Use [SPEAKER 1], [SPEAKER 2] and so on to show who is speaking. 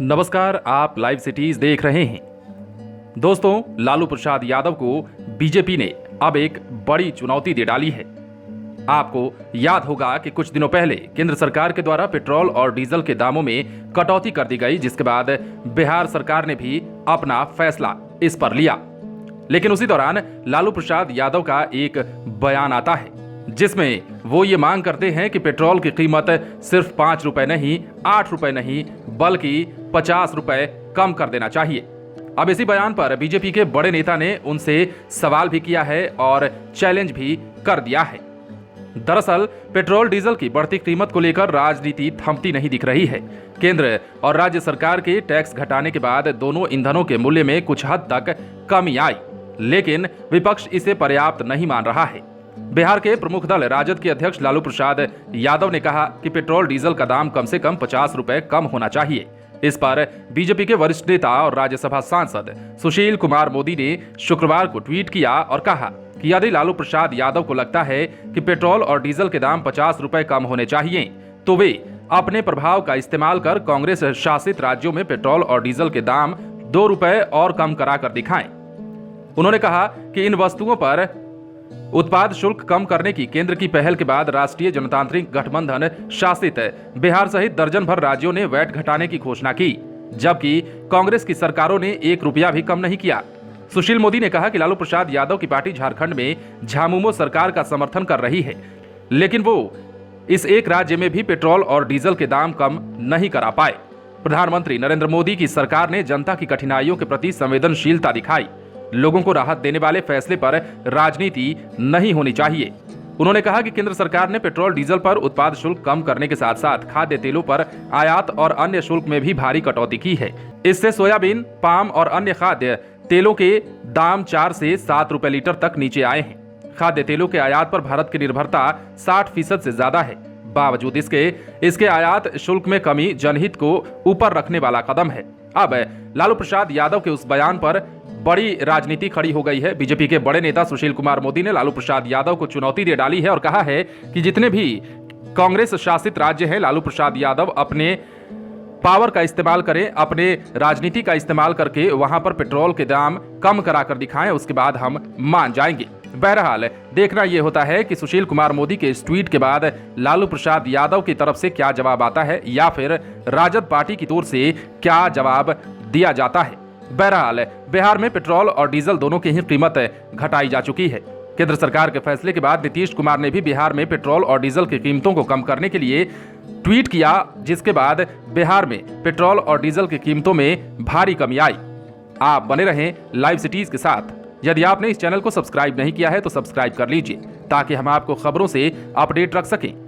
[SPEAKER 1] नमस्कार, आप live cities देख रहे हैं। दोस्तों, लालू प्रसाद यादव को बीजेपी ने अब एक बड़ी चुनौती दे डाली है। आपको याद होगा कि कुछ दिनों पहले केंद्र सरकार के द्वारा पेट्रोल और डीजल के दामों में कटौती कर दी गई, जिसके बाद बिहार सरकार ने भी अपना फैसला इस पर लिया। लेकिन उसी दौरान लालू प्रसाद यादव का एक बयान आता है जिसमें वो ये मांग करते हैं कि पेट्रोल की कीमत सिर्फ 5 रुपए नहीं, 8 रुपए नहीं, बल्कि 50 रुपए कम कर देना चाहिए। अब इसी बयान पर बीजेपी के बड़े नेता ने उनसे सवाल भी किया है और चैलेंज भी कर दिया है। दरअसल पेट्रोल डीजल की बढ़ती कीमत को लेकर राजनीति थमती नहीं दिख रही है। केंद्र और राज्य सरकार के टैक्स घटाने के बाद दोनों ईंधनों के मूल्य में कुछ हद तक कमी आई, लेकिन विपक्ष इसे पर्याप्त नहीं मान रहा है। बिहार के प्रमुख दल राजद के अध्यक्ष लालू प्रसाद यादव ने कहा कि पेट्रोल डीजल का दाम कम से कम 50 रुपए कम होना चाहिए। इस पर बीजेपी के वरिष्ठ नेता और राज्यसभा सांसद सुशील कुमार मोदी ने शुक्रवार को ट्वीट किया और कहा कि यदि लालू प्रसाद यादव को लगता है कि पेट्रोल और डीजल के दाम 50 रुपए कम होने चाहिए, तो वे अपने प्रभाव का इस्तेमाल कर कांग्रेस शासित राज्यों में पेट्रोल और डीजल के दाम 2 रुपए और कम कराकर दिखाएं। उन्होंने कहा कि इन वस्तुओं पर उत्पाद शुल्क कम करने की केंद्र की पहल के बाद राष्ट्रीय जनतांत्रिक गठबंधन शासित बिहार सहित दर्जन भर राज्यों ने वैट घटाने की घोषणा की, जबकि कांग्रेस की सरकारों ने 1 रुपया भी कम नहीं किया। सुशील मोदी ने कहा कि लालू प्रसाद यादव की पार्टी झारखंड में झामुमो सरकार का समर्थन कर रही है, लेकिन वो इस एक राज्य में भी पेट्रोल और डीजल के दाम कम नहीं करा पाए। प्रधानमंत्री नरेंद्र मोदी की सरकार ने जनता की कठिनाइयों के प्रति संवेदनशीलता दिखाई। लोगों को राहत देने वाले फैसले पर राजनीति नहीं होनी चाहिए। उन्होंने कहा कि केंद्र सरकार ने पेट्रोल डीजल पर उत्पाद शुल्क कम करने के साथ साथ खाद्य तेलों पर आयात और अन्य शुल्क में भी भारी कटौती की है। इससे सोयाबीन, पाम और अन्य खाद्य तेलों के दाम 4 से 7 रुपए लीटर तक नीचे आए हैं। खाद्य तेलों के आयात पर भारत की निर्भरता 60% से ज्यादा है। बावजूद इसके आयात शुल्क में कमी जनहित को ऊपर रखने वाला कदम है। अब लालू प्रसाद यादव के उस बयान पर बड़ी राजनीति खड़ी हो गई है। बीजेपी के बड़े नेता सुशील कुमार मोदी ने लालू प्रसाद यादव को चुनौती दे डाली है और कहा है कि जितने भी कांग्रेस शासित राज्य हैं, लालू प्रसाद यादव अपने पावर का इस्तेमाल करें, अपने राजनीति का इस्तेमाल करके वहां पर पेट्रोल के दाम कम कराकर दिखाएं, उसके बाद हम मान जाएंगे। बहरहाल देखना यह होता है कि सुशील कुमार मोदी के इस ट्वीट के बाद लालू प्रसाद यादव की तरफ से क्या जवाब आता है या फिर राजद पार्टी की ओर से क्या जवाब दिया जाता है। बहरहाल बिहार में पेट्रोल और डीजल दोनों की ही कीमत घटाई जा चुकी है। केंद्र सरकार के फैसले के बाद नीतीश कुमार ने भी बिहार में पेट्रोल और डीजल की कीमतों को कम करने के लिए ट्वीट किया, जिसके बाद बिहार में पेट्रोल और डीजल की कीमतों में भारी कमी आई। आप बने रहें लाइव सिटीज के साथ। यदि आपने इस चैनल को सब्सक्राइब नहीं किया है तो सब्सक्राइब कर लीजिए ताकि हम आपको खबरों से अपडेट रख सकें।